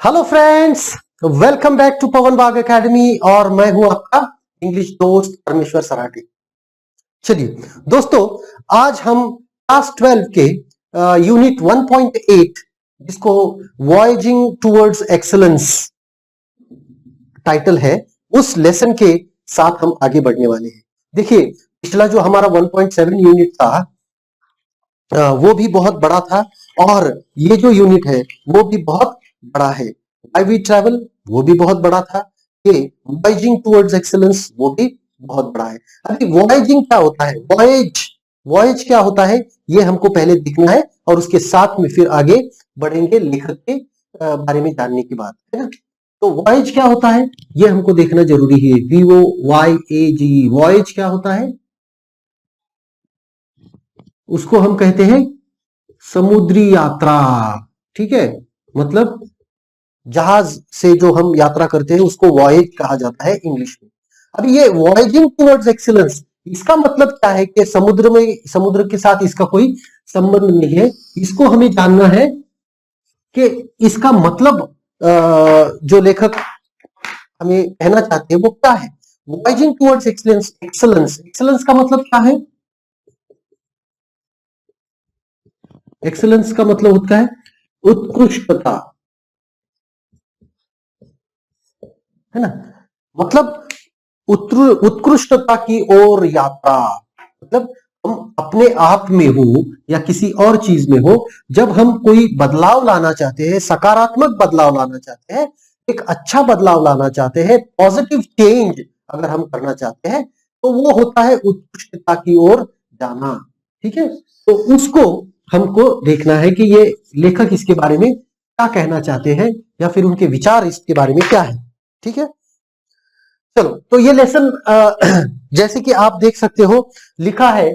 Hello friends, welcome back to Pawan Bagh academy और मैं हूं आपका इंग्लिश दोस्त परमेश्वर सराठी। चलिए दोस्तों, आज हम क्लास 12 के यूनिट 1.8 जिसको वॉयजिंग टूवर्ड्स एक्सीलेंस टाइटल है, उस लेसन के साथ हम आगे बढ़ने वाले हैं। देखिए, पिछला जो हमारा 1.7 यूनिट था वो भी बहुत बड़ा था और ये जो यूनिट है वो भी बहुत बड़ा है। व्हाई वी ट्रैवल वो भी बहुत बड़ा था। ये वॉयजिंग टुवर्ड्स एक्सीलेंस वो भी बहुत बड़ा है। अभी वॉयजिंग क्या होता है, वॉयज क्या होता है, ये हमको पहले देखना है और उसके साथ में फिर आगे बढ़ेंगे लेखक के बारे में जानने की बात है ना। तो वॉयज क्या होता है ये हमको देखना जरूरी है। VOYAG वॉयज क्या होता है, उसको हम कहते हैं समुद्री यात्रा। ठीक है, मतलब जहाज से जो हम यात्रा करते हैं उसको वॉयज कहा जाता है इंग्लिश में। अब ये वॉयजिंग टुवर्ड्स एक्सीलेंस, इसका मतलब क्या है कि समुद्र के साथ इसका कोई संबंध नहीं है। इसको हमें जानना है कि इसका मतलब जो लेखक हमें कहना चाहते हैं वो क्या है। वॉयजिंग टुवर्ड्स एक्सीलेंस, एक्सीलेंस का मतलब क्या है? एक्सीलेंस का मतलब होता है उत्कृष्टता, है ना। मतलब उत्कृष्टता की ओर यात्रा, मतलब हम अपने आप में हो या किसी और चीज में हो, जब हम कोई बदलाव लाना चाहते हैं, सकारात्मक बदलाव लाना चाहते हैं, एक अच्छा बदलाव लाना चाहते हैं, पॉजिटिव चेंज अगर हम करना चाहते हैं, तो वो होता है उत्कृष्टता की ओर जाना। ठीक है, तो उसको हमको देखना है कि ये लेखक इसके बारे में क्या कहना चाहते हैं या फिर उनके विचार इसके बारे में क्या है। ठीक है, चलो तो ये लेसन जैसे कि आप देख सकते हो लिखा है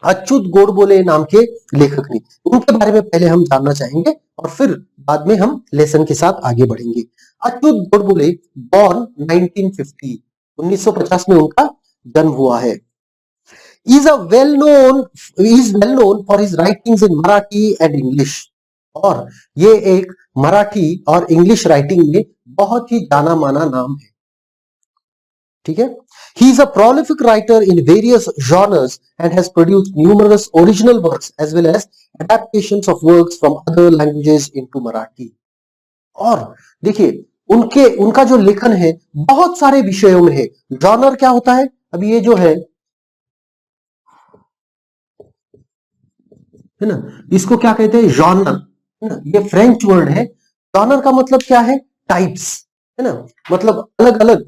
अच्युत गोडबोले नाम के लेखक ने। उनके बारे में पहले हम जानना चाहेंगे और फिर बाद में हम लेसन के साथ आगे बढ़ेंगे। अच्युत गोडबोले बॉर्न 1950, 1950 में उनका जन्म हुआ है। is a well known is well known for his writings in Marathi and English, और ये एक मराठी और इंग्लिश राइटिंग में बहुत ही जाना माना नाम है। ठीक है, he is a prolific writer in various genres and has produced numerous original works as well as adaptations of works from other languages into Marathi। और देखिए उनका जो लेखन है बहुत सारे विषयों में है। जॉनर क्या होता है, अभी ये जो है ना, इसको क्या कहते हैं, जॉनर, है ना। ये फ्रेंच वर्ड है। जॉनर का मतलब क्या है, टाइप्स, है ना। मतलब अलग अलग,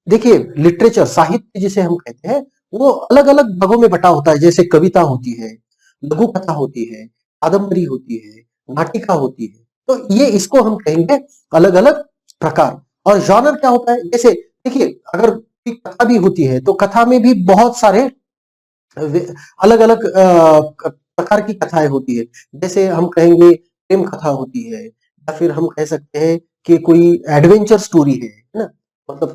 देखिए लिटरेचर, साहित्य जिसे हम कहते हैं वो अलग अलग भागों में बटा होता है। जैसे कविता होती है, लघु कथा होती है, कादम्बरी होती है, नाटिका होती है। तो ये इसको हम कहेंगे अलग अलग प्रकार। और जॉनर क्या होता है, जैसे देखिए अगर कथा भी होती है तो कथा में भी बहुत सारे अलग अलग प्रकार की कथाएं होती है। जैसे हम कहेंगे प्रेम कथा होती है, या फिर हम कह सकते हैं कि कोई एडवेंचर स्टोरी है ना, मतलब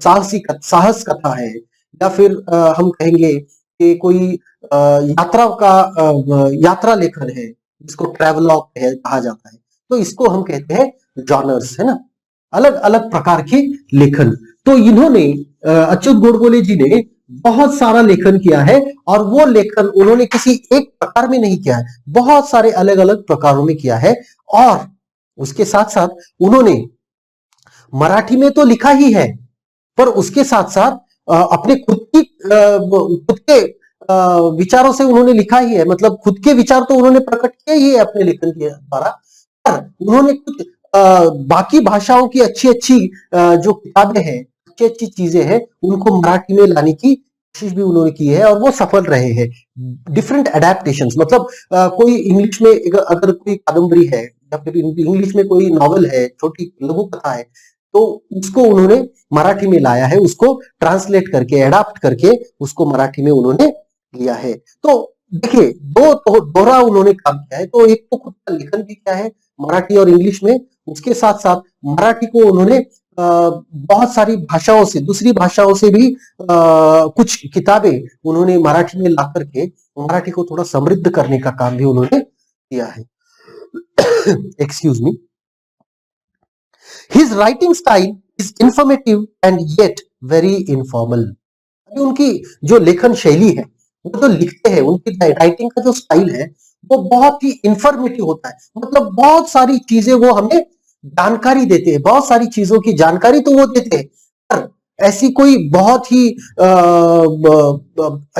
साहस कथा है। या फिर हम कहेंगे कि कोई यात्रा लेखन है जिसको ट्रैवलॉग कहा जाता है। तो इसको हम कहते हैं जॉनर्स, है ना, अलग अलग प्रकार के लेखन। तो इन्होंने अच्युत गोडबोले जी ने बहुत सारा लेखन किया है और वो लेखन उन्होंने किसी एक प्रकार में नहीं किया है, बहुत सारे अलग अलग प्रकारों में किया है। और उसके साथ साथ उन्होंने मराठी में तो लिखा ही है, पर उसके साथ साथ अपने खुद के विचारों से उन्होंने लिखा ही है। मतलब खुद के विचार तो उन्होंने प्रकट किए ही है अपने लेखन के द्वारा, पर उन्होंने कुछ बाकी भाषाओं की अच्छी अच्छी जो किताबें हैं, अच्छी अच्छी चीजें हैं, उनको मराठी में लाने की कोशिश भी उन्होंने की है और वो सफल रहे हैं। डिफरेंट एडेप्टेशंस, मतलब कोई इंग्लिश में अगर कोई कादम्बरी है या फिर इंग्लिश में कोई नॉवल है, छोटी लघु कथा है, तो उसको उन्होंने मराठी में लाया है, उसको ट्रांसलेट करके एडाप्ट करके उसको मराठी में उन्होंने लिया है। तो देखिए दोहरा उन्होंने काम किया है। तो एक तो खुद का लेखन भी किया है मराठी और इंग्लिश में, उसके साथ साथ मराठी को उन्होंने बहुत सारी भाषाओं से, दूसरी भाषाओं से भी कुछ किताबें उन्होंने मराठी में ला करके मराठी को थोड़ा समृद्ध करने का काम भी उन्होंने किया है। Excuse me. His writing style is informative and yet very informal. उनकी जो लेखन शैली है, वो जो लिखते हैं, उनकी राइटिंग का जो स्टाइल है, वो बहुत ही इंफॉर्मेटिव होता है। मतलब बहुत सारी चीजें वो हमें जानकारी देते हैं, बहुत सारी चीजों की जानकारी तो वो देते हैं, पर ऐसी कोई बहुत ही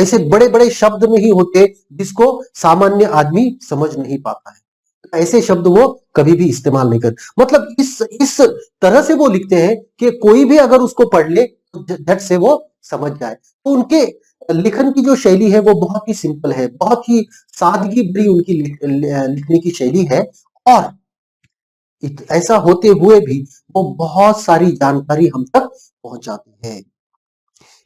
ऐसे बड़े बड़े शब्द नहीं होते जिसको सामान्य आदमी समझ नहीं पाता है। ऐसे शब्द वो कभी भी इस्तेमाल नहीं करते। मतलब इस तरह से वो लिखते हैं कि कोई भी अगर उसको पढ़ ले तो झट से वो समझ जाए। तो उनके लिखन की जो शैली है वो बहुत ही सिंपल है, बहुत ही सादगी भरी उनकी लिखने की शैली है। और ऐसा होते हुए भी वो बहुत सारी जानकारी हम तक पहुंचाते हैं।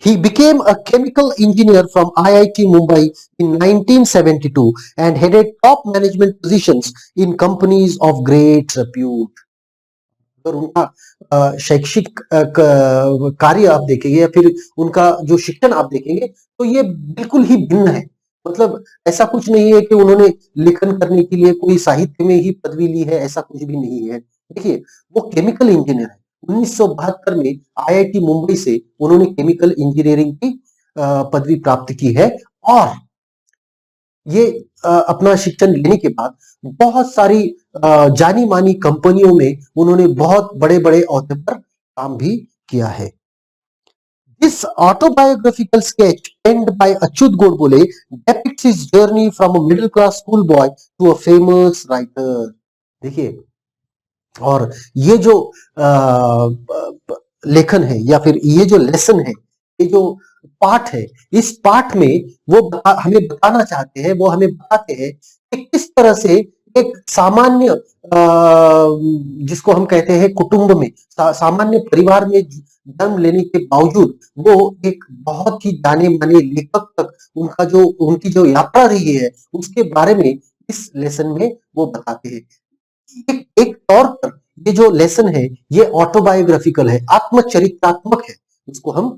He became a chemical engineer from IIT Mumbai in 1972 and headed top management positions in companies of great repute. अगर उनका शैक्षिक कार्य आप देखेंगे या फिर उनका जो शिक्षण आप देखेंगे तो ये बिल्कुल ही भिन्न है। मतलब ऐसा कुछ नहीं है कि उन्होंने लेखन करने के लिए कोई साहित्य में ही पदवी ली है, ऐसा कुछ भी नहीं है। देखिए, वो केमिकल इंजीनियर है। 1972 में आईआईटी मुंबई से उन्होंने केमिकल इंजीनियरिंग की पदवी प्राप्त की है। और ये अपना शिक्षण लेने के बाद बहुत सारी जानी मानी कंपनियों में उन्होंने बहुत बड़े बड़े ओहदे पर काम भी किया है। This autobiographical sketch penned by Achyut Godbole depicts his journey from a middle class schoolboy to a famous writer. देखिए, और ये जो लेखन है या फिर ये जो लेसन है, ये जो पाठ है, इस पाठ में वो हमें बताना चाहते हैं, वो हमें बताते हैं कि किस तरह से एक सामान्य जिसको हम कहते हैं कुटुंब में, सामान्य परिवार में जन्म लेने के बावजूद वो एक बहुत ही जाने माने लेखक तक उनकी जो यात्रा रही है उसके बारे में इस लेसन में वो बताते हैं। एक तौर पर ये जो लेसन है ये ऑटोबायोग्राफिकल है, आत्मचरित्रात्मक है, उसको हम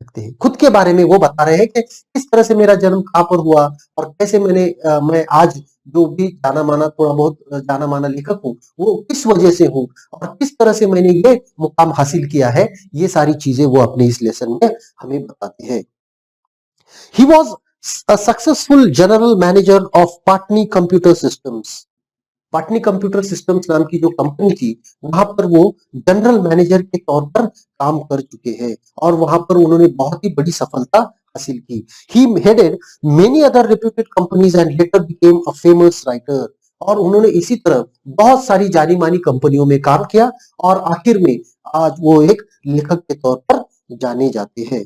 सकते हैं। खुद के बारे में वो बता रहे हैं कि किस तरह से मेरा जन्म कहां पर हुआ और कैसे मैं आज जो भी जाना माना, थोड़ा बहुत जाना माना लेखक हूँ, वो किस वजह से हूँ और किस तरह से मैंने ये मुकाम हासिल किया है। ये सारी चीजें वो अपने इस लेसन में हमें बताते हैं। He was a successful general manager of Patni Computer Systems. Patni computer systems नाम की जो कंपनी थी, वहां पर वो जनरल मैनेजर के तौर पर काम कर चुके हैं और वहां पर उन्होंने बहुत ही बड़ी सफलता हासिल की। He headed many other reputed companies and later became a famous writer. और उन्होंने इसी तरह बहुत सारी जानी मानी कंपनियों में काम किया और आखिर में आज वो एक लेखक के तौर पर जाने जाते हैं।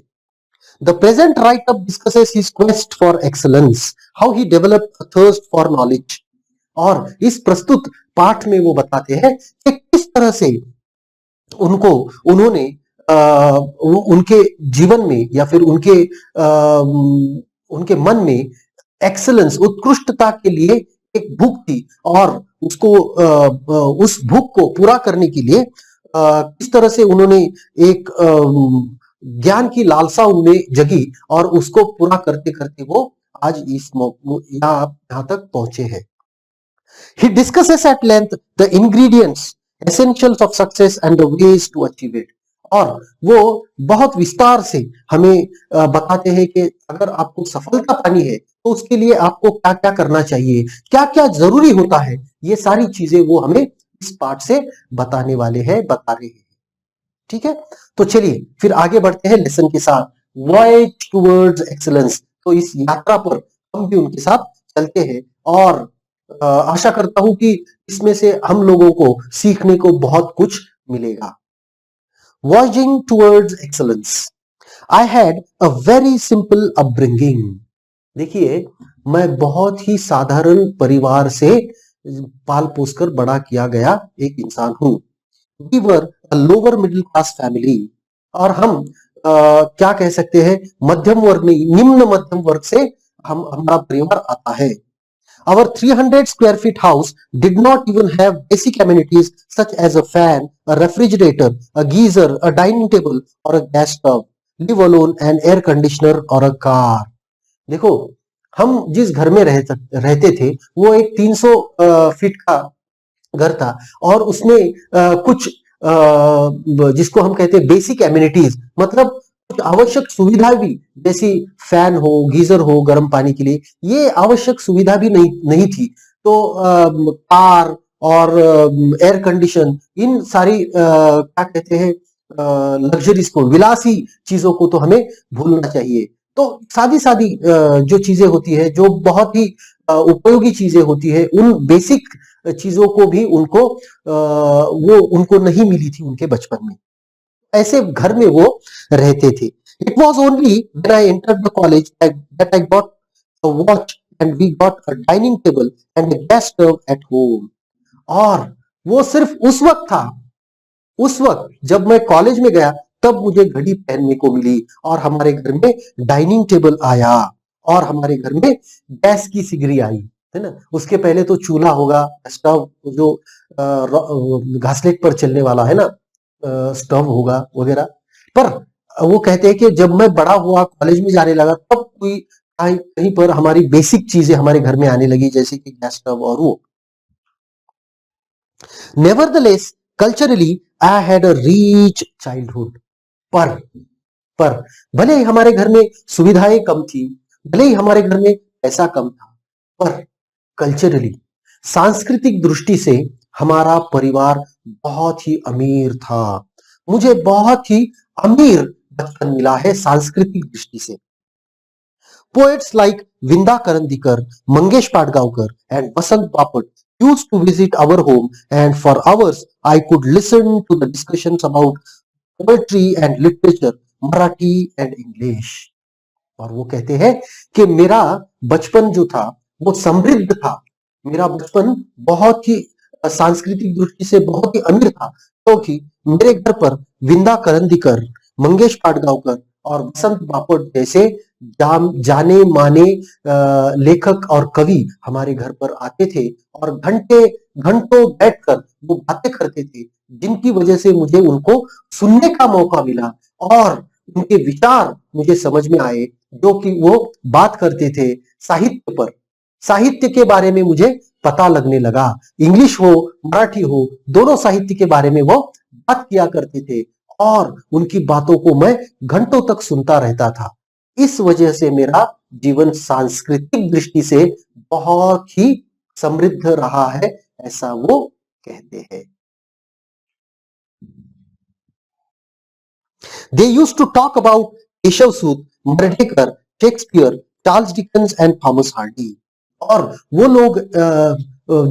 The present write-up discusses his quest for excellence, how he developed a thirst for knowledge. और इस प्रस्तुत पाठ में वो बताते हैं कि किस तरह से उन्होंने उनके जीवन में या फिर उनके मन में एक्सेलेंस, उत्कृष्टता के लिए एक भूख थी और उस भूख को पूरा करने के लिए किस तरह से उन्होंने एक ज्ञान की लालसा उनमें जगी और उसको पूरा करते करते वो आज यहाँ तक पहुंचे हैं। He discusses at length the ingredients, essentials of success and the ways to achieve it. और वो बहुत विस्तार से हमें बताते हैं कि अगर आपको सफलता पानी है तो उसके लिए आपको क्या क्या करना चाहिए, क्या क्या जरूरी होता है, ये सारी चीजें वो हमें इस पाठ से बता रहे हैं। ठीक है, तो चलिए फिर आगे बढ़ते हैं लेसन के साथ। Voyage towards excellence. तो इस यात्रा पर हम भी उनके साथ चलते हैं और आशा करता हूं कि इसमें से हम लोगों को सीखने को बहुत कुछ मिलेगा। Voyaging towards excellence. I had a very simple upbringing. देखिए, मैं बहुत ही साधारण परिवार से पाल पोसकर बड़ा किया गया एक इंसान हूं। We were a lower middle class family. और हम क्या कह सकते हैं, मध्यम वर्ग में, निम्न मध्यम वर्ग से हमारा परिवार आता है। Our 300 square feet house did not even have basic amenities such as a fan, a refrigerator, a geyser, a dining table or a gas stove, live alone an air conditioner or a car. देखो, हम जिस घर में रहते थे वो एक 300 feet का घर था और उसमें कुछ जिसको हम कहते हैं बेसिक एमिनिटीज, मतलब कुछ आवश्यक सुविधा भी, जैसी फैन हो, गीजर हो गर्म पानी के लिए, ये आवश्यक सुविधा भी नहीं थी। तो कार और एयर कंडीशन, इन सारी क्या कहते हैं लग्जरीज को, विलासी चीजों को तो हमें भूलना चाहिए। तो सादी सादी जो चीजें होती है, जो बहुत ही उपयोगी चीजें होती है, उन बेसिक चीजों को भी वो उनको नहीं मिली थी उनके बचपन में। ऐसे घर में वो रहते थे। It was only when I entered the college that I got a watch and we got a dining table and a gas stove at home. और वो सिर्फ उस वक्त था, उस वक्त जब मैं कॉलेज में गया, तब मुझे घड़ी पहनने को मिली, और हमारे घर में डाइनिंग टेबल आया, और हमारे घर में गैस की सिगरी आई, है ना। उसके पहले तो चूल्हा होगा, स्टोव जो घासलेट पर चलने वाला है ना, स्टोव होगा वगैरह। पर वो कहते हैं कि जब मैं बड़ा हुआ, कॉलेज में जाने लगा, तब कोई कहीं कहीं पर हमारी बेसिक चीजें हमारे घर में आने लगी, जैसे कि गैस स्टोव और वो। Nevertheless, culturally, I had a rich childhood. पर पर भले ही हमारे घर में सुविधाएं कम थी, भले ही हमारे घर में पैसा कम था, पर कल्चरली, सांस्कृतिक दृष्टि से हमारा परिवार बहुत ही अमीर था। मुझे बहुत ही अमीर बचपन मिला है सांस्कृतिक दृष्टि से। Poets like Vinda Karandikar, Mangesh Padgaonkar, and Vasant Bapat used to visit our home, and for hours I could listen to the discussions about poetry and literature, Marathi and English. और वो कहते हैं कि मेरा बचपन जो था वो समृद्ध था, मेरा बचपन बहुत ही सांस्कृतिक दृष्टि से बहुत ही अमीर था, क्योंकि मेरे घर पर विंदा करंदीकर, मंगेश पाडगांवकर और वसंत बापट जैसे जाने माने लेखक और कवि हमारे घर पर आते थे, और घंटे घंटों बैठकर वो बातें करते थे, जिनकी वजह से मुझे उनको सुनने का मौका मिला, और उनके विचार मुझे समझ में आए, जो कि वो बात करते थे साहित्य पर। साहित्य के बारे में मुझे पता लगने लगा, इंग्लिश हो मराठी हो, दोनों साहित्य के बारे में वो बात किया करते थे, और उनकी बातों को मैं घंटों तक सुनता रहता था। इस वजह से मेरा जीवन सांस्कृतिक दृष्टि से बहुत ही समृद्ध रहा है, ऐसा वो कहते हैं। They used to talk about Keshav Sut, Mardhekar, Shakespeare, Charles Dickens and Thomas Hardy. और वो लोग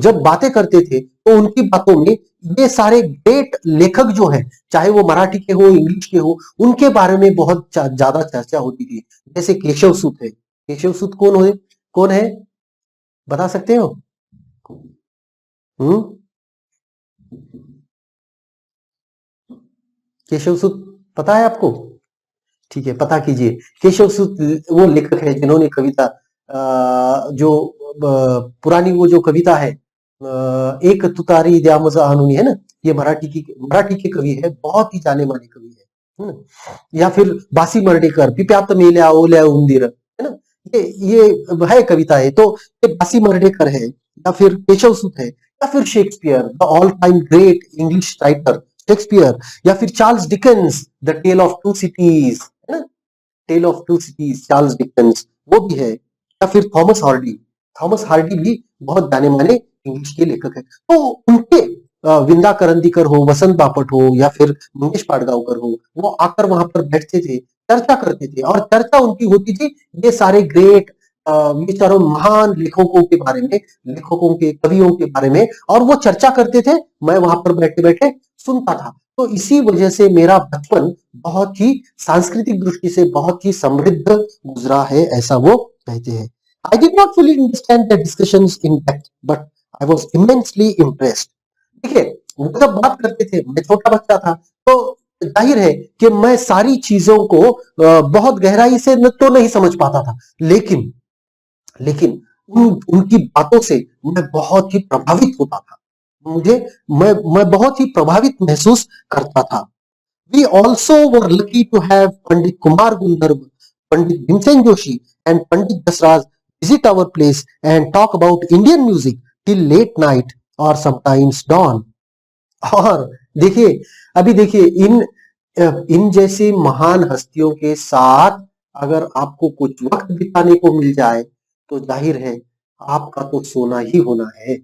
जब बातें करते थे, तो उनकी बातों में ये सारे ग्रेट लेखक जो हैं, चाहे वो मराठी के हो, इंग्लिश के हो, उनके बारे में बहुत ज्यादा चर्चा होती थी। जैसे केशव सूत है। केशव सूत कौन है, बता सकते हो? हम्म केशव सूत पता है आपको? ठीक है, पता कीजिए। केशव सूत वो लेखक है जिन्होंने कविता जो पुरानी वो जो कविता है, एक तुतारी द्यामजा हानुनी, है ना, ये मराठी के कवि है, बहुत ही जाने माने कवि है ना। या फिर बासी मर्डेकर, पिप्यात मेल्या ओल्या उंदीर, है ना, ये है कविता है। तो ये बासी मर्डेकर है, या फिर केशव सूत है, या फिर Shakespeare, the all time great English writer Shakespeare, या फिर Charles Dickens, the tale of two cities, है ना, tale of two cities, Charles Dickens वो भी है, या फिर थॉमस हार्डी भी बहुत जाने माने इंग्लिश के लेखक है। तो उनके विंदा करंदीकर हो, वसंत बापट हो, या फिर मंगेश पाडगांवकर हो, वो आकर वहां पर बैठते थे, चर्चा करते थे, और चर्चा उनकी होती थी ये सारे ग्रेट, ये चारों महान लेखकों के बारे में, लेखकों के कवियों के बारे में, और वो चर्चा करते थे, मैं वहां पर बैठे बैठे सुनता था। तो इसी वजह से मेरा बचपन बहुत ही सांस्कृतिक दृष्टि से बहुत ही समृद्ध गुजरा है, ऐसा वो कहते हैं। आई did not fully understand the discussions in depth, but I was immensely impressed. देखिए, वो जब बात करते थे, मैं छोटा बच्चा था, तो जाहिर है कि मैं सारी चीजों को बहुत गहराई से तो नहीं समझ पाता था, लेकिन उनकी बातों से मैं बहुत ही प्रभावित होता था। मुझे मैं बहुत ही प्रभावित महसूस करता था। We also were lucky to have Pandit Kumar Gundharv, Pandit Bhimsen Joshi, and Pandit Jasraj visit our place and talk about Indian music till late night or sometimes dawn. और देखिए, अभी देखिए इन जैसी महान हस्तियों के साथ अगर आपको कुछ वक्त बिताने को मिल जाए तो जाहिर है आपका तो सोना ही होना है।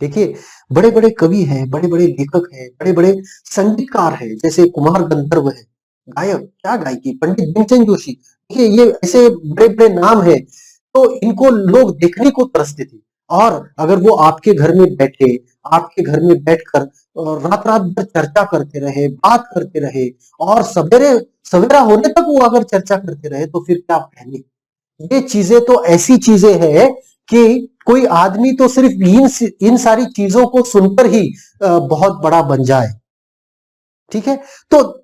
देखिए, बड़े बड़े कवि हैं, बड़े बड़े लेखक हैं, बड़े बड़े संगीतकार हैं, जैसे कुमार गंधर्व है, गायक, क्या गायकी, पंडित भीमसेन जोशी। देखिए, ये ऐसे बड़े बड़े नाम है, तो इनको लोग देखने को तरसते थे। और अगर वो आपके घर में बैठे, आपके घर में बैठकर रात रात भर चर्चा करते रहे, बात करते रहे, और सवेरे सवेरा होने तक वो अगर चर्चा करते रहे, तो फिर क्या कहने। ये चीजें तो ऐसी चीजें हैं कि कोई आदमी तो सिर्फ इन सारी चीजों को सुनकर ही बहुत बड़ा बन जाए। ठीक है, तो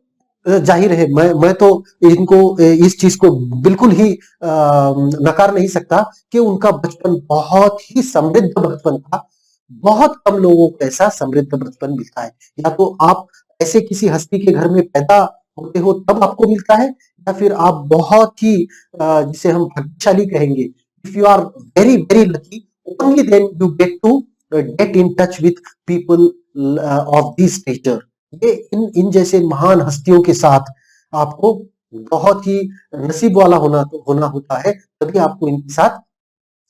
जाहिर है मैं तो इनको इस चीज को बिल्कुल ही नकार नहीं सकता कि उनका बचपन बहुत ही समृद्ध बचपन था। बहुत कम लोगों को ऐसा समृद्ध बचपन मिलता है। या तो आप ऐसे किसी हस्ती के घर में पैदा होते हो तब आपको मिलता है, या फिर आप बहुत ही जिसे हम भाग्यशाली कहेंगे, if you are very very lucky, only then you get in touch with people of this stature. ये इन जैसे महान हस्तियों के साथ आपको बहुत ही नसीब वाला होना होता है, तभी आपको इनके साथ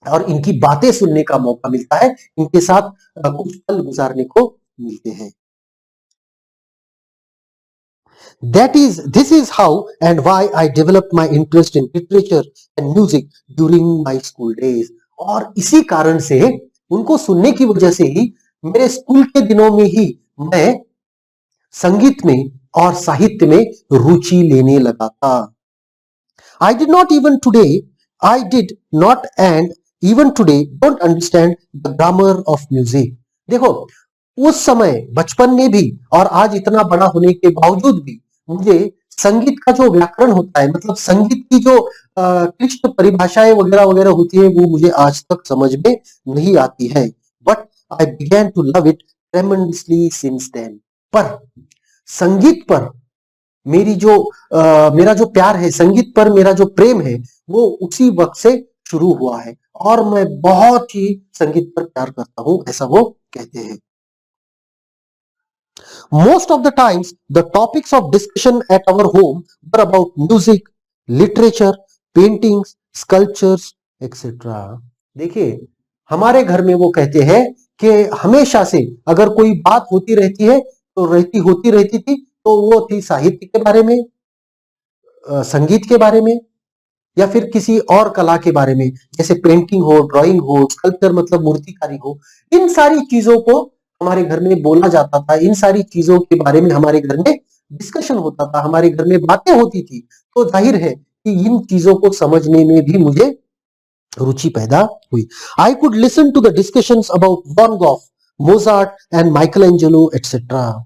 और इनकी बातें सुनने का मौका मिलता है, इनके साथ कुछ पल गुजारने को मिलते हैं। This is how and why I developed my interest in literature and music during my school days. और इसी कारण से उनको सुनने की वजह से ही मेरे स्कूल के दिनों में ही मैं संगीत में और साहित्य में रुचि लेने लगा था। I did not even today, I did not and even today don't understand the grammar of music. देखो, उस समय बचपन में भी और आज इतना बड़ा होने के बावजूद भी मुझे संगीत का जो व्याकरण होता है, मतलब संगीत की जो क्लिष्ट परिभाषाएं वगैरह वगैरह होती है, वो मुझे आज तक समझ में नहीं आती है। But I began to love it tremendously since then. पर संगीत पर मेरी जो मेरा जो प्यार है, संगीत पर मेरा जो प्रेम है, वो उसी वक्त से शुरू हुआ है और मैं बहुत ही संगीत पर प्यार करता हूं, ऐसा वो कहते हैं। Most of the times, the topics of discussion at our home were about music, literature, paintings, sculptures, etc. देखिए, हमारे घर में वो कहते हैं कि हमेशा से अगर कोई बात होती रहती है तो होती रहती थी, तो वो थी साहित्य के बारे में, संगीत के बारे में, या फिर किसी और कला के बारे में, जैसे पेंटिंग हो, ड्राइंग हो, स्कल्पचर मतलब मूर्तिकारी हो। इन सारी चीजों को हमारे घर में बोला जाता था, इन सारी चीजों के बारे में हमारे घर में डिस्कशन होता था, हमारे घर में बातें होती थी। तो जाहिर है कि इन चीजों को समझने में भी मुझे रुचि पैदा हुई। I could listen to the discussions about van Gogh, Mozart and Michelangelo etcetera.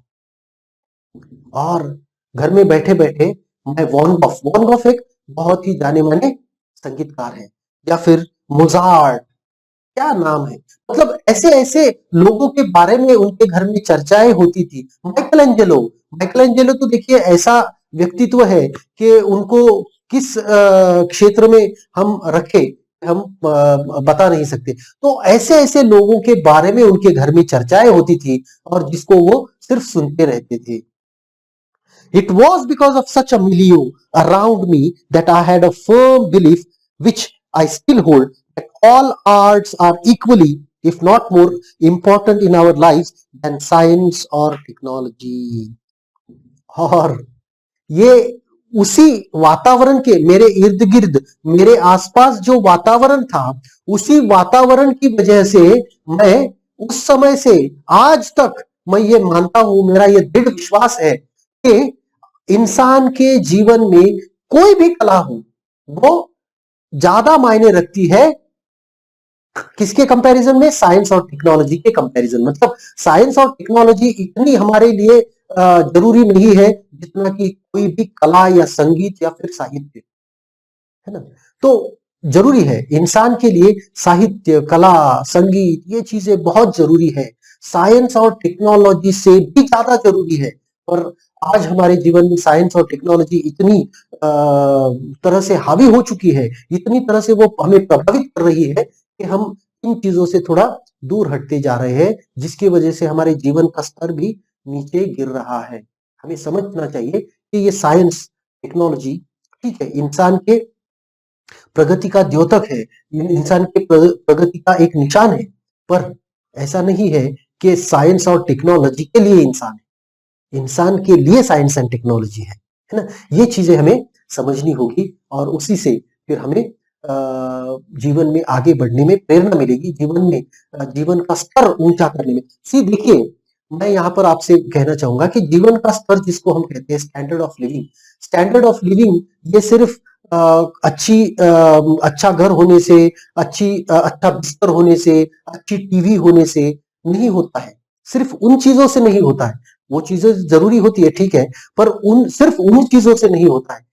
और घर में बैठे बैठे मैं वॉन गॉफ एक बहुत ही जाने माने संगीतकार है, या फिर मोजार्ट, क्या नाम है, मतलब ऐसे ऐसे लोगों के बारे में उनके घर में चर्चाएं होती थी। माइकल एंजेलो तो देखिए ऐसा व्यक्तित्व है कि उनको किस क्षेत्र में हम रखे, हम बता नहीं सकते। तो ऐसे ऐसे लोगों के बारे में उनके घर में चर्चाएं होती थी और जिसको वो सिर्फ सुनते रहते थे। It was because of such a milieu around me that I had a firm belief, which I still hold, that all arts are equally, if not more, important in our lives than science or technology. और ये उसी वातावरण के मेरे इर्द गिर्द, मेरे आसपास जो वातावरण था, उसी वातावरण की वजह से मैं उस समय से आज तक मैं ये मानता हूं, मेरा ये दृढ़ विश्वास है कि इंसान के जीवन में कोई भी कला हो, वो ज्यादा मायने रखती है किसके कंपैरिजन में, साइंस और टेक्नोलॉजी के कंपैरिजन। मतलब साइंस और टेक्नोलॉजी इतनी हमारे लिए जरूरी नहीं है जितना कि कोई भी कला या संगीत या फिर साहित्य, है ना। तो जरूरी है इंसान के लिए साहित्य, कला, संगीत, ये चीजें बहुत जरूरी है। साइंस और टेक्नोलॉजी से भी ज्यादा जरूरी है। और आज हमारे जीवन में साइंस और टेक्नोलॉजी इतनी तरह से हावी हो चुकी है, इतनी तरह से वो हमें प्रभावित कर रही है कि हम इन चीजों से थोड़ा दूर हटते जा रहे हैं, जिसकी वजह से हमारे जीवन का स्तर भी नीचे गिर रहा है। हमें समझना चाहिए कि ये साइंस टेक्नोलॉजी, ठीक है, इंसान के प्रगति का द्योतक है, इंसान के प्रगति का एक निशान है, पर ऐसा नहीं है कि साइंस और टेक्नोलॉजी के लिए इंसान है, इंसान के लिए साइंस एंड टेक्नोलॉजी है ना। ये चीजें हमें समझनी होगी और उसी से फिर हमें जीवन में आगे बढ़ने में प्रेरणा मिलेगी, जीवन में जीवन का स्तर ऊंचा करने में। सी देखिए, मैं यहाँ पर आपसे कहना चाहूंगा कि जीवन का स्तर जिसको हम कहते हैं standard of living, standard of living ये सिर्फ अच्छा घर होने से, अच्छा बिस्तर होने से, अच्छी टीवी होने से नहीं होता है, सिर्फ उन चीजों से नहीं होता है। वो चीजें जरूरी होती है, ठीक है, पर सिर्फ उन चीजों से नहीं होता है।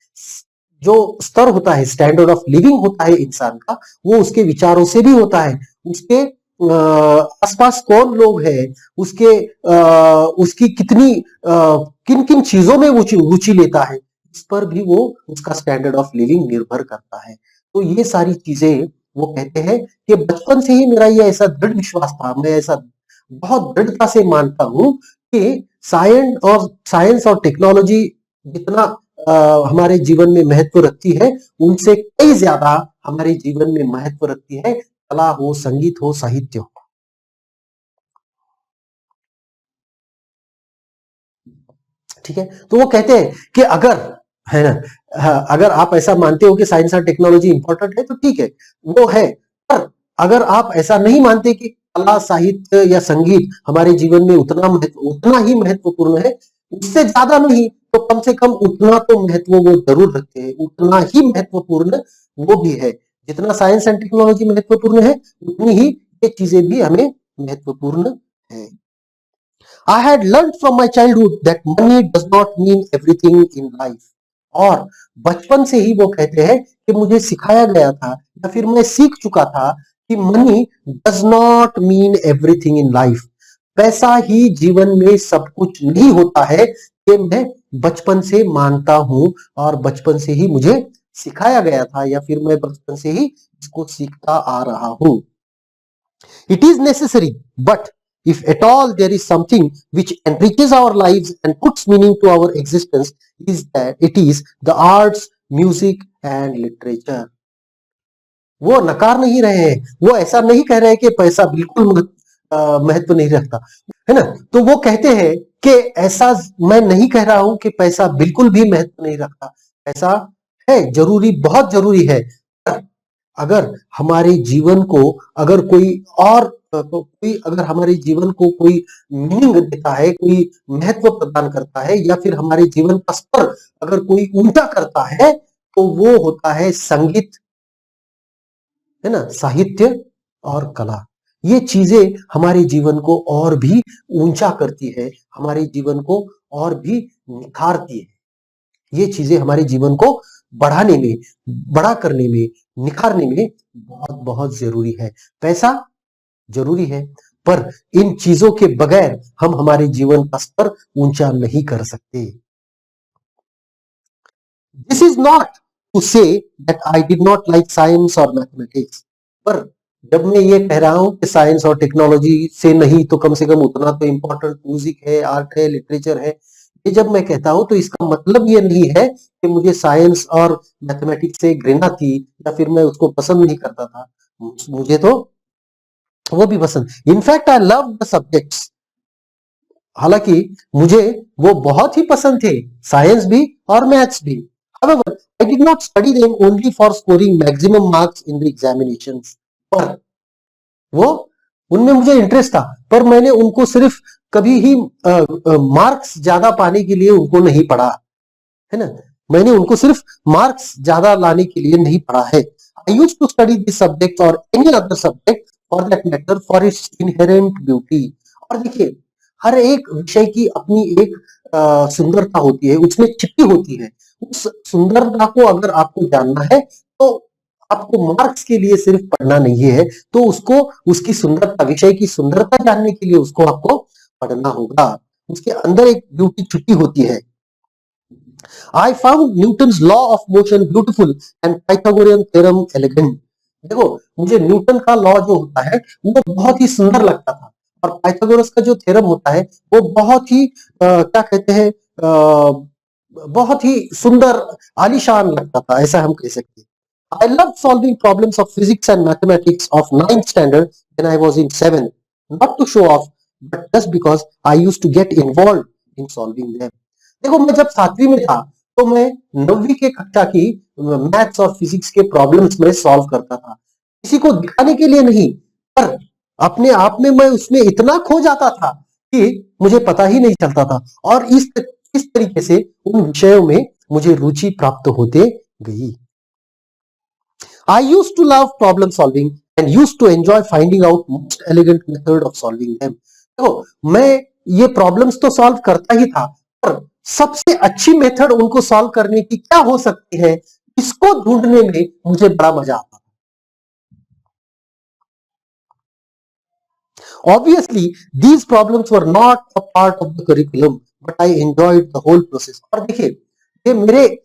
जो स्तर होता है, स्टैंडर्ड ऑफ लिविंग होता है इंसान का, वो उसके विचारों से भी होता है, उसके आसपास कौन लोग हैं, उसकी कितनी किन किन चीजों में वो रुचि लेता है, इस पर भी वो उसका स्टैंडर्ड ऑफ लिविंग निर्भर करता है। तो ये सारी चीजें वो कहते हैं कि बचपन से ही मेरा ये ऐसा दृढ़ विश्वास था, मैं ऐसा बहुत दृढ़ता से मानता हूं कि साइंस और टेक्नोलॉजी जितना हमारे जीवन में महत्व रखती है, उनसे कई ज्यादा हमारे जीवन में महत्व रखती है कला हो, संगीत हो, साहित्य हो। ठीक है, तो वो कहते हैं कि अगर है ना, हाँ, अगर आप ऐसा मानते हो कि साइंस और टेक्नोलॉजी इंपॉर्टेंट है तो ठीक है, वो है, पर अगर आप ऐसा नहीं मानते कि कला, साहित्य या संगीत हमारे जीवन में उतना ही महत्वपूर्ण है, उससे ज्यादा नहीं तो कम से कम उतना तो महत्व वो जरूर रखते हैं, उतना ही महत्वपूर्ण वो भी है। जितना साइंस एंड टेक्नोलॉजी महत्वपूर्ण है, उतनी ही ये चीजें भी हमें महत्वपूर्ण है। I had learned from my childhood that money does not mean everything in life. और बचपन से ही वो कहते हैं कि मुझे सिखाया गया था या फिर मैं सीख चुका था कि money does not mean everything in life. पैसा ही जीवन में सब कुछ नहीं होता है, कि मैं बचपन से मानता हूं और बचपन से ही मुझे सिखाया गया था या फिर मैं बचपन से ही इसको सीखता आ रहा हूं। It is necessary, but if at all there is something which enriches our lives and puts meaning to our existence, is that it is the arts, music and literature. वो नकार नहीं रहे हैं, वो ऐसा नहीं कह रहे हैं कि पैसा बिल्कुल महत्व नहीं रखता, है ना। तो वो कहते हैं कि ऐसा मैं नहीं कह रहा हूं कि पैसा बिल्कुल भी महत्व नहीं रखता, पैसा है जरूरी, बहुत जरूरी है। अगर हमारे जीवन को अगर कोई और कोई अगर हमारे जीवन को कोई मीनिंग देता है, कोई महत्व प्रदान करता है या फिर हमारे जीवन का स्तर अगर कोई उल्टा करता है, तो वो होता है संगीत, है ना, साहित्य और कला। ये चीजें हमारे जीवन को और भी ऊंचा करती है, हमारे जीवन को और भी निखारती है। ये चीजें हमारे जीवन को बढ़ाने में, बड़ा करने में, निखारने में बहुत बहुत जरूरी है। पैसा जरूरी है, पर इन चीजों के बगैर हम हमारे जीवन का स्तर ऊंचा नहीं कर सकते। This is not to say that I did not like science और मैथमेटिक्स, पर जब मैं ये कह रहा हूं कि साइंस और टेक्नोलॉजी से नहीं तो कम से कम उतना तो इंपॉर्टेंट म्यूजिक है, आर्ट है, लिटरेचर है, ये जब मैं कहता हूं तो इसका मतलब ये नहीं है कि मुझे साइंस और मैथमेटिक्स से घृणा थी या फिर मैं उसको पसंद नहीं करता था। मुझे तो वो भी पसंद, in fact I love the subjects, हालांकि मुझे वो बहुत ही पसंद थे, साइंस भी और मैथ्स भी। However, I did not study them only for scoring maximum marks in the examinations. पर वो उनमें मुझे इंटरेस्ट था, पर मैंने उनको सिर्फ कभी ही मार्क्स ज्यादा पाने के लिए उनको नहीं पढ़ा, है ना। मैंने उनको सिर्फ मार्क्स ज्यादा लाने के लिए नहीं पढ़ा है। I used to study this subject और any other subject for that matter for its inherent beauty. और देखिए, हर एक विषय की अपनी एक सुंदरता होती है, उसमें छिपी होती है। उस सुंदरता को अगर आपको जानना है तो आपको मार्क्स के लिए सिर्फ पढ़ना नहीं है, तो उसको उसकी सुंदरता, विषय की सुंदरता जानने के लिए उसको आपको पढ़ना होगा। उसके अंदर एक ब्यूटी छुपी होती है। I found Newton's law of motion beautiful and Pythagorean theorem elegant. देखो, मुझे न्यूटन का लॉ जो होता है वो बहुत ही सुंदर लगता था और पाइथागोरस का जो थ्योरम होता है वो बहुत ही क्या कहते हैं बहुत ही सुंदर आलीशान लगता था, ऐसा हम कह सकते हैं। I loved solving problems of physics and mathematics of 9th standard when I was in 7th, not to show off, but just because I used to get involved in solving them. देखो, मैं जब 7वीं में था तो मैं 9वीं के कक्षा की मैथ्स और फिजिक्स के प्रॉब्लम्स में सॉल्व करता था, किसी को दिखाने के लिए नहीं, पर अपने आप में मैं उसमें इतना खो जाता था कि मुझे पता ही नहीं चलता था, और इस तरीके से उन विषयों में मुझे रुचि प्राप्त होते गई। I used to love problem solving and used to enjoy finding out most elegant method of solving them. तो मैं ये प्रॉब्लम्स तो सॉल्व करता ही था, पर सबसे अच्छी मेथड उनको सॉल्व करने की क्या हो सकती है, इसको ढूंढने में मुझे बड़ा मजा आता था। Obviously, these problems were not a part of the curriculum, but I enjoyed the whole process. और देखिए, ये मेरे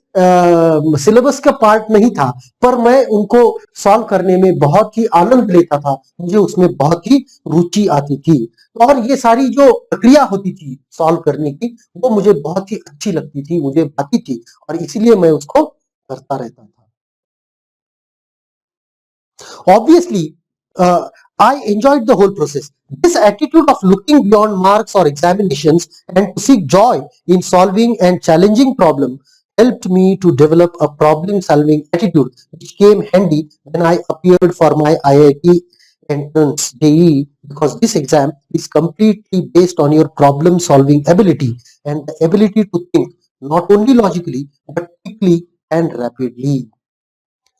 सिलेबस का पार्ट नहीं था, पर मैं उनको सॉल्व करने में बहुत ही आनंद लेता था, मुझे उसमें बहुत ही रुचि आती थी, और ये सारी जो प्रक्रिया होती थी सॉल्व करने की, वो मुझे बहुत ही अच्छी लगती थी, मुझे भाती थी, और इसीलिए मैं उसको करता रहता था। Obviously, I enjoyed the whole process. This attitude of looking beyond marks or examinations and to seek joy in solving and challenging problem helped me to develop a problem solving attitude, which came handy when I appeared for my IIT entrance JEE, because this exam is completely based on your problem solving ability and the ability to think not only logically but quickly and rapidly.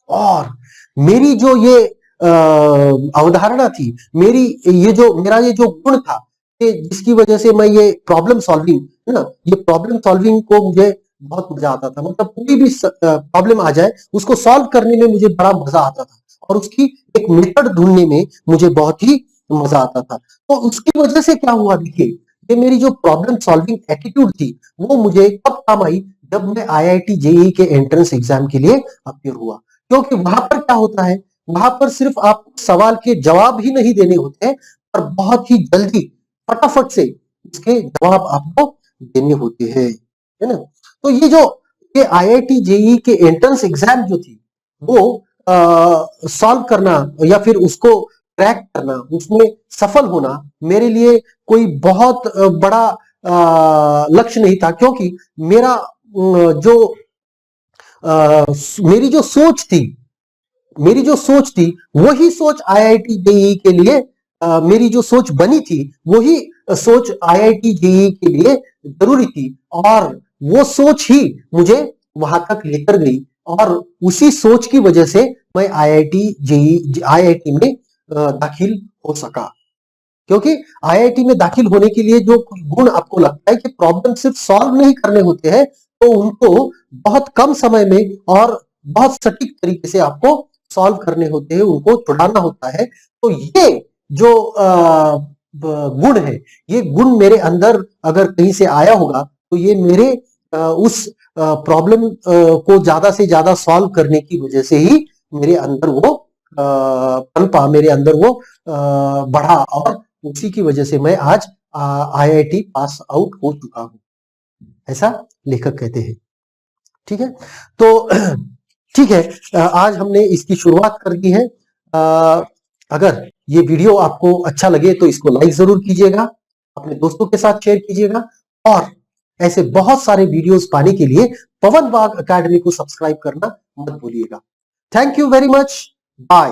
और मेरी जो ये अवधारणा थी, मेरा ये जो गुण था, कि जिसकी वजह से मैं ये प्रॉब्लम सॉल्विंग है ना, ये प्रॉब्लम सॉल्विंग को मुझे बहुत मजा आता था, मतलब कोई भी प्रॉब्लम आ जाए उसको सॉल्व करने में मुझे बड़ा मजा आता था, और उसकी एक मेथड ढूंढने में मुझे बहुत ही मजा आता था। तो उसकी वजह से क्या हुआ, देखिए, ये मेरी जो प्रॉब्लम सॉल्विंग एटीट्यूड थी वो मुझे कब काम आई, जब मैं आईआईटी जेईई के एंट्रेंस एग्जाम के लिए अपियर हुआ। क्योंकि वहां पर क्या होता है, वहां पर सिर्फ आपको सवाल के जवाब ही नहीं देने होते हैं, पर बहुत ही जल्दी फटाफट से इसके जवाब आपको देने होते हैं, है ना। तो ये आईआईटी जेईई के एंट्रेंस एग्जाम जो थी वो सॉल्व करना या फिर उसको क्रैक करना, उसमें सफल होना मेरे लिए कोई बहुत बड़ा लक्ष्य नहीं था, क्योंकि मेरी जो सोच थी वही सोच आईआईटी जेईई के लिए, मेरी जो सोच बनी थी वही सोच आईआईटी जेईई के लिए जरूरी थी, और वो सोच ही मुझे वहां तक लेकर गई, और उसी सोच की वजह से मैं आईआईटी में दाखिल हो सका। क्योंकि आईआईटी में दाखिल होने के लिए जो गुण आपको लगता है कि प्रॉब्लम सिर्फ सॉल्व नहीं करने होते हैं, तो उनको बहुत कम समय में और बहुत सटीक तरीके से आपको सॉल्व करने होते हैं, उनको छुड़ाना होता है। तो ये जो गुण है, ये गुण मेरे अंदर अगर कहीं से आया होगा, तो ये मेरे उस प्रॉब्लम को ज्यादा से ज्यादा सॉल्व करने की वजह से ही मेरे अंदर वो पनपा, मेरे अंदर वो बढ़ा, और उसी की वजह से मैं आज आईआईटी पास आउट हो चुका हूं, ऐसा लेखक कहते हैं। ठीक है, तो ठीक है, आज हमने इसकी शुरुआत कर दी है। अगर ये वीडियो आपको अच्छा लगे तो इसको लाइक जरूर कीजिएगा, अपने दोस्तों के साथ शेयर कीजिएगा, और ऐसे बहुत सारे वीडियोस पाने के लिए पवन वाघ अकेडमी को सब्सक्राइब करना मत भूलिएगा। Thank you very much, bye.